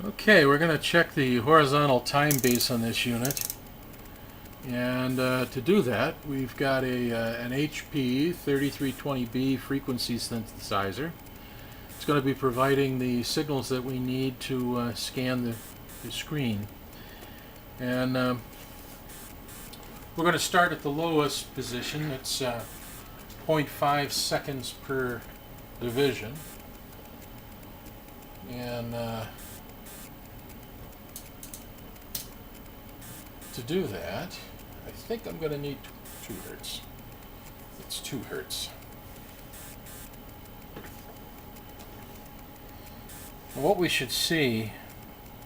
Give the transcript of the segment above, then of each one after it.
Okay, we're going to check the horizontal time base on this unit. And to do that, we've got an HP 3320B frequency synthesizer. It's going to be providing the signals that we need to scan the screen. And we're going to start at the lowest position. It's 0.5 seconds per division. And to do that, I think I'm going to need 2 hertz. It's 2 hertz. What we should see,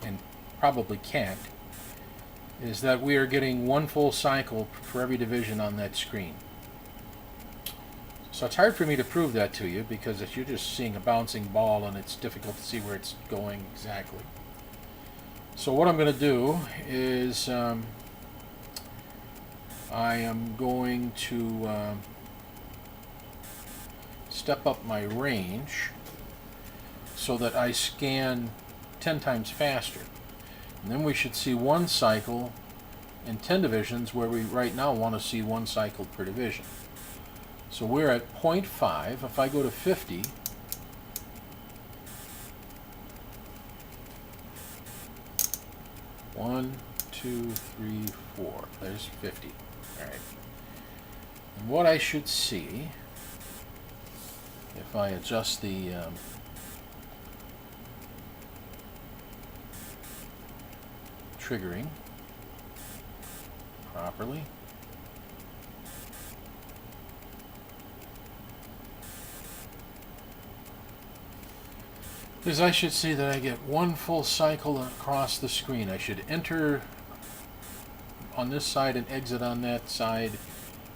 and probably can't, is that we are getting 1 full cycle for every division on that screen. So it's hard for me to prove that to you because you're just seeing a bouncing ball and it's difficult to see where it's going exactly. So what I'm going to do is I am going to step up my range so that I scan 10 times faster. And then we should see 1 cycle in 10 divisions where we right now want to see 1 cycle per division. So we're at 0.5. If I go to 50, one, 2, 3, 4. There's 50. All right. And what I should see, if I adjust the triggering properly, is I should see that I get 1 full cycle across the screen. I should enter on this side and exit on that side,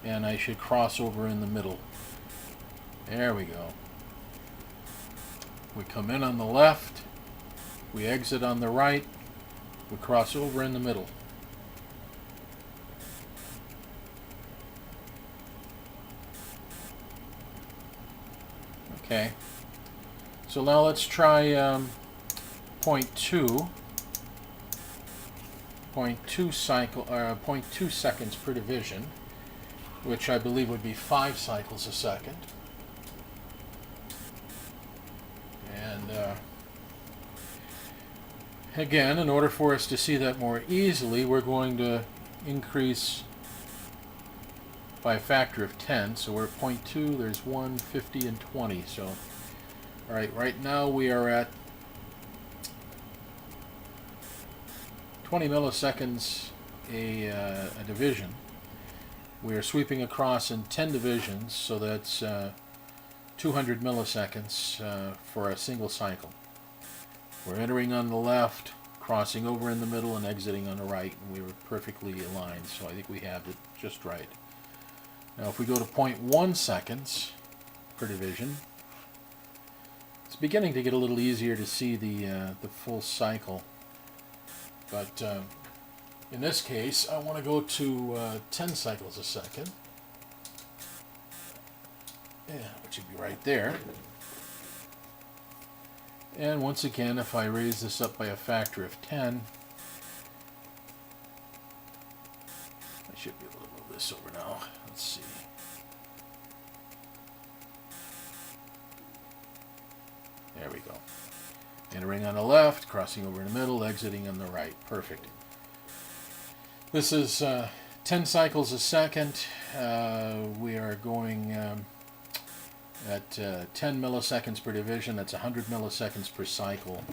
and I should cross over in the middle. There we go. We come in on the left, we exit on the right, we cross over in the middle. Okay. So now let's try 0.2 cycle, 0.2 seconds per division, which I believe would be 5 cycles a second. And again, in order for us to see that more easily, we're going to increase by a factor of 10. So we're at 0.2, there's 1, 50, and 20. So, all right now we are at 20 milliseconds a division. We are sweeping across in 10 divisions, so that's 200 milliseconds for a single cycle. We're entering on the left, crossing over in the middle, and exiting on the right, and we were perfectly aligned, so I think we have it just right. Now if we go to 0.1 seconds per division, it's beginning to get a little easier to see the full cycle. But in this case, I want to go to 10 cycles a second. Yeah, which would be right there. And once again, if I raise this up by a factor of 10, I should be able to move this over now. Let's see. There we go. Entering on the left, crossing over in the middle, exiting on the right. Perfect. This is 10 cycles a second. We are going at 10 milliseconds per division. That's 100 milliseconds per cycle,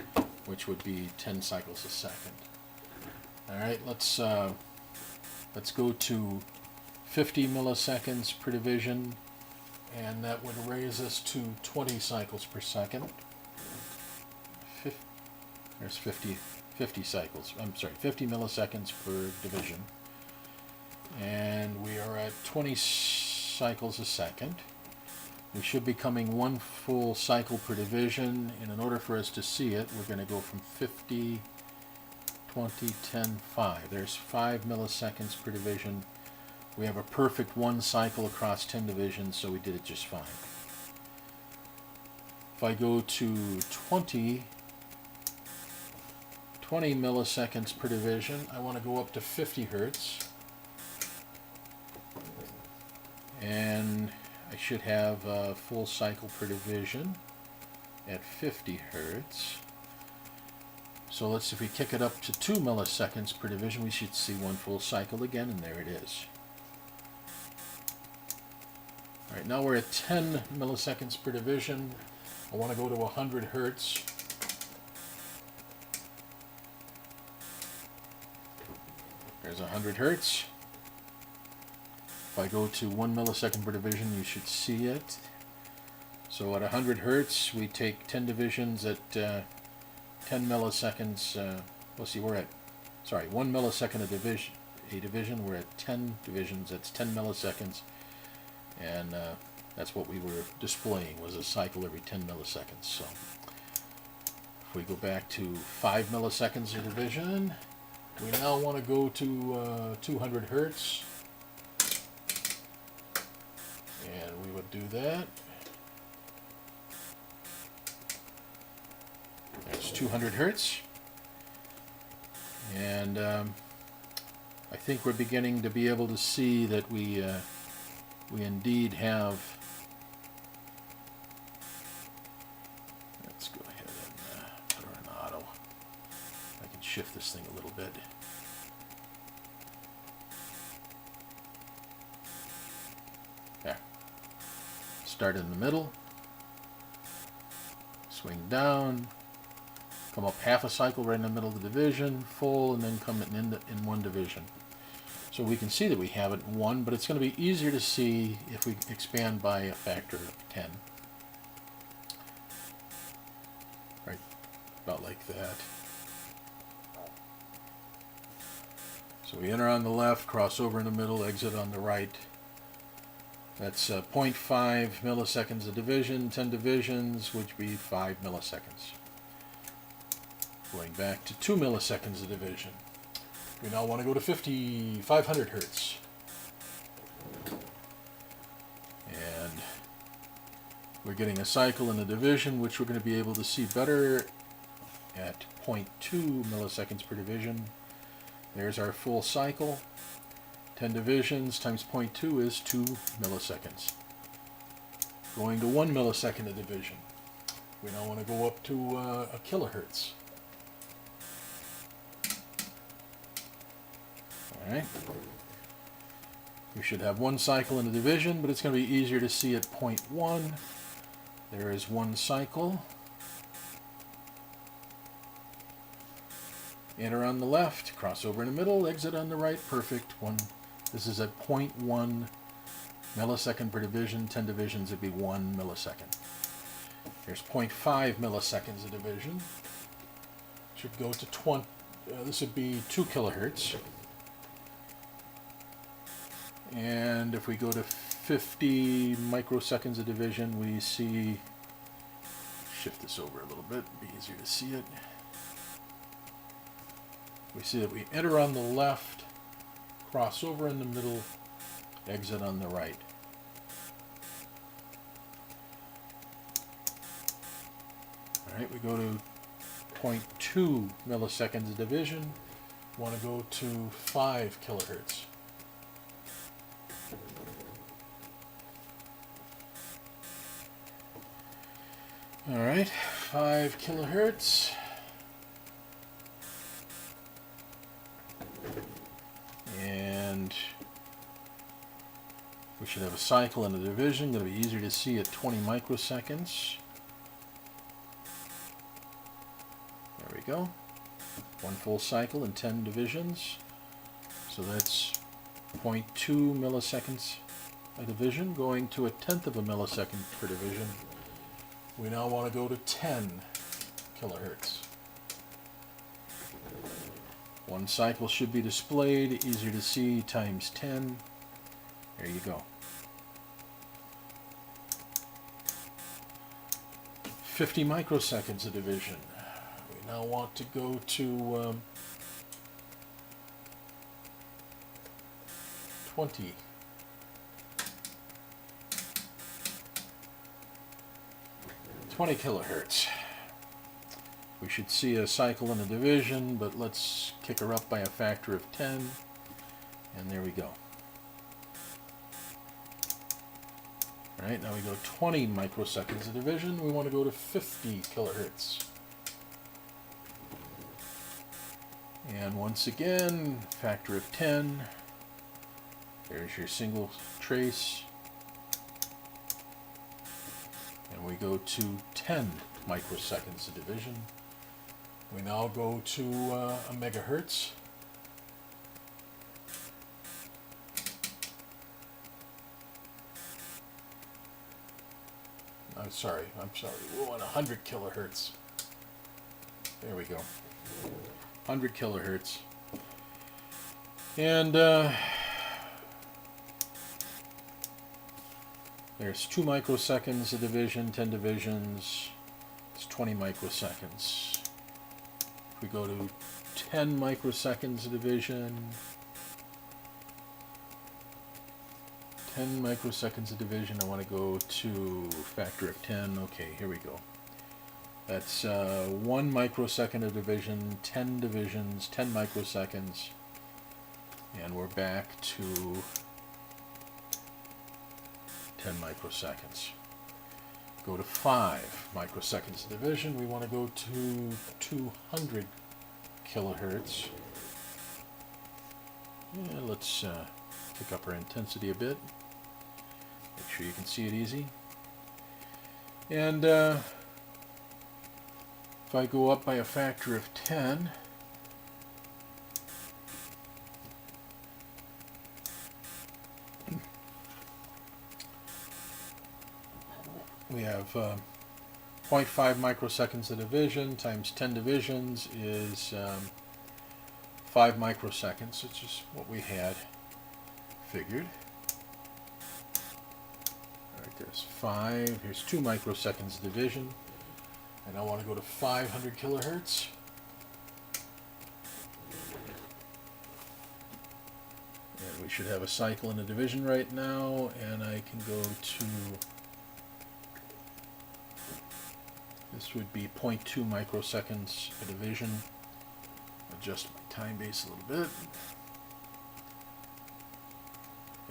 which would be 10 cycles a second. All right, let's go to 50 milliseconds per division, and that would raise us to 20 cycles per second. There's 50 cycles. I'm sorry, 50 milliseconds per division. And we are at 20 cycles a second. We should be coming 1 full cycle per division, and in order for us to see it, we're going to go from 50, 20, 10, 5. There's 5 milliseconds per division. We have a perfect 1 cycle across 10 divisions, so we did it just fine. If I go to 20 20 milliseconds per division. I want to go up to 50 hertz. And I should have a full cycle per division at 50 hertz. So let's see, if we kick it up to 2 milliseconds per division, we should see one full cycle again, and there it is. Alright, now we're at 10 milliseconds per division. I want to go to 100 hertz. There's 100 hertz. If I go to 1 millisecond per division, you should see it. So at 100 hertz, we take 10 divisions at 10 milliseconds. Let's see, we're at, 1 millisecond a division. We're at 10 divisions. That's 10 milliseconds. And that's what we were displaying, was a cycle every 10 milliseconds. So if we go back to 5 milliseconds a division, we now want to go to 200 hertz. And we would do that. That's 200 hertz. And I think we're beginning to be able to see that we indeed have. Let's go ahead and put her in auto. I can shift this thing a little bit. There. Start in the middle. Swing down. Come up half a cycle right in the middle of the division, full, and then come in one division. So we can see that we have it in 1, but it's going to be easier to see if we expand by a factor of 10. Right, about like that. So we enter on the left, cross over in the middle, exit on the right. That's 0.5 milliseconds a division, 10 divisions, which would be 5 milliseconds. Going back to 2 milliseconds a division. We now want to go to 500 hertz. And we're getting a cycle in the division, which we're going to be able to see better at 0.2 milliseconds per division. There's our full cycle. 10 divisions times 0.2 is 2 milliseconds. Going to 1 millisecond a division. We now want to go up to a kilohertz. Alright. We should have one cycle in the division, but it's going to be easier to see at 0.1. There is one cycle. Enter on the left, cross over in the middle, exit on the right, perfect. This is at 0.1 millisecond per division. 10 divisions would be 1 millisecond. There's 0.5 milliseconds a division. Should go to 20. This would be 2 kilohertz. And if we go to 50 microseconds a division, we see, shift this over a little bit, be easier to see it. We see that we enter on the left, cross over in the middle, exit on the right. Alright, we go to 0.2 milliseconds a division. Want to go to 5 kilohertz. Alright, 5 kilohertz. And we should have a cycle in the division. Going to be easier to see at 20 microseconds. There we go. One full cycle in 10 divisions. So that's 0.2 milliseconds a division, going to a tenth of a millisecond per division. We now want to go to 10 kilohertz. One cycle should be displayed, easier to see, times 10. There you go. 50 microseconds a division. We now want to go to 20. Kilohertz. We should see a cycle in a division, but let's kick her up by a factor of 10, and there we go. Alright, now we go 20 microseconds a division. We want to go to 50 kilohertz. And once again, factor of 10. There's your single trace. And we go to 10 microseconds a division. We now go to a megahertz. I'm sorry, we want 100 kilohertz. There we go. 100 kilohertz. And there's 2 microseconds a division, 10 divisions, it's 20 microseconds. If we go to 10 microseconds a division, 10 microseconds a division, I want to go to factor of 10. Okay, here we go. That's 1 microsecond a division, 10 divisions, 10 microseconds, and we're back to 10 microseconds. Go to 5 microseconds a division. We want to go to 200 kilohertz. Yeah, let's pick up our intensity a bit. Make sure you can see it easy. And if I go up by a factor of 10, we have 0.5 microseconds a division times 10 divisions is 5 microseconds, which is what we had figured. Alright, there's 5. Here's 2 microseconds a division. And I want to go to 500 kilohertz. And we should have a cycle in a division right now, and I can go to, this would be 0.2 microseconds a division. Adjust my time base a little bit.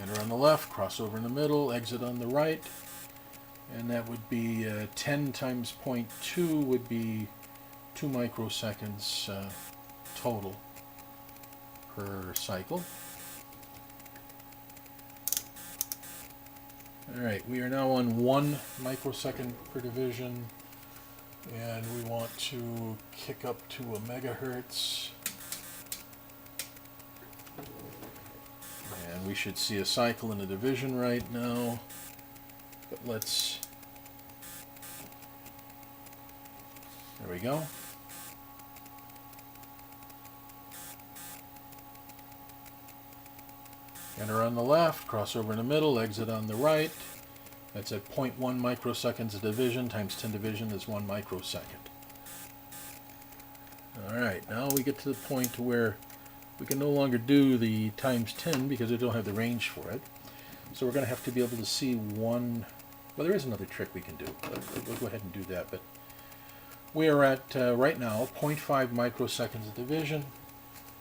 Enter on the left, crossover in the middle, exit on the right. And that would be 10 times 0.2 would be 2 microseconds total per cycle. Alright, we are now on 1 microsecond per division, and we want to kick up to a megahertz. And we should see a cycle in a division right now. But let's, there we go. Enter on the left, crossover in the middle, exit on the right. That's at 0.1 microseconds a division times 10 division is 1 microsecond. Alright, now we get to the point where we can no longer do the times 10 because we don't have the range for it. So we're going to have to be able to see one. Well, there is another trick we can do. We'll go ahead and do that. But we are at, right now, 0.5 microseconds a division.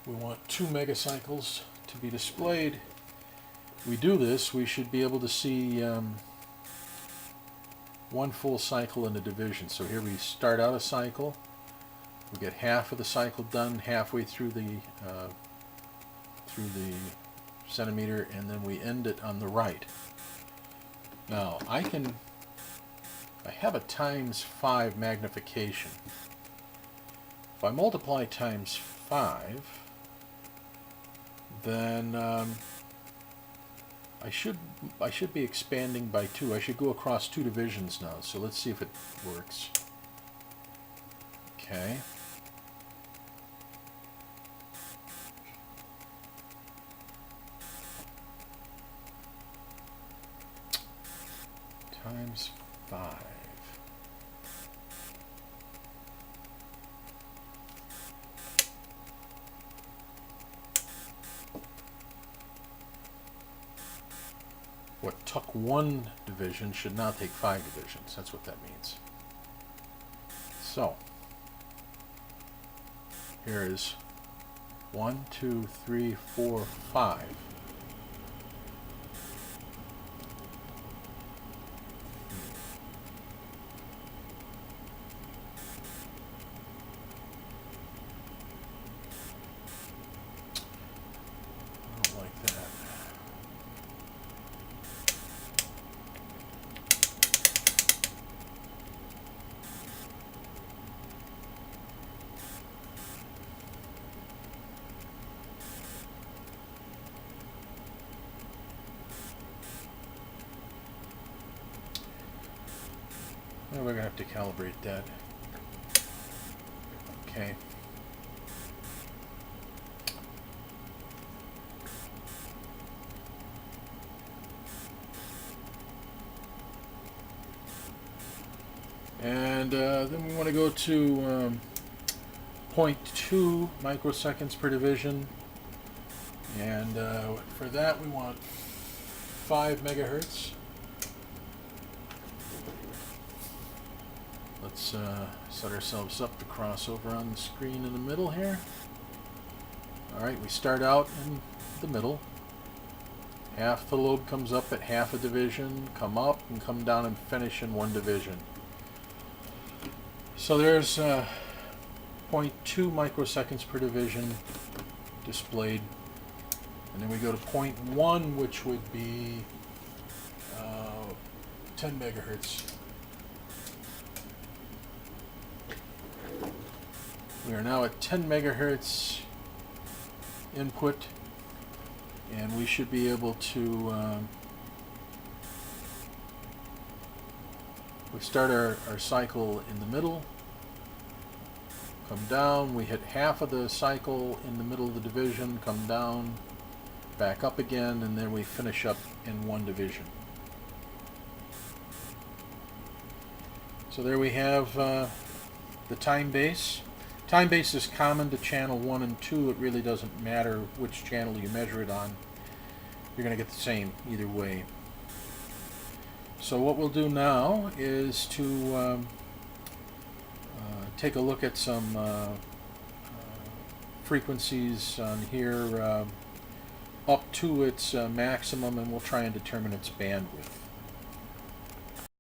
We want 2 megacycles to be displayed. We do this, we should be able to see 1 full cycle in a division. So here we start out a cycle. We get half of the cycle done halfway through the centimeter, and then we end it on the right. Now, I have a times 5 magnification. If I multiply times 5, then I should be expanding by 2. I should go across 2 divisions now. So let's see if it works. Okay. Times 5. What took 1 division should now take 5 divisions. That's what that means. So, Here is 1, 2, 3, 4, 5. I don't like that. Well, we're going to have to calibrate that. Okay. And then we want to go to 0.2 microseconds per division. And for that we want 5 megahertz. Let's set ourselves up to cross over on the screen in the middle here. Alright, we start out in the middle. Half the lobe comes up at half a division, come up and come down and finish in 1 division. So there's 0.2 microseconds per division displayed. And then we go to 0.1, which would be 10 megahertz. We are now at 10 megahertz input, and we should be able to we start our cycle in the middle, come down, we hit half of the cycle in the middle of the division, come down, back up again, and then we finish up in 1 division. So there we have the time base. Time base is common to channel 1 and 2. It really doesn't matter which channel you measure it on. You're going to get the same either way. So what we'll do now is to take a look at some frequencies on here up to its maximum, and we'll try and determine its bandwidth.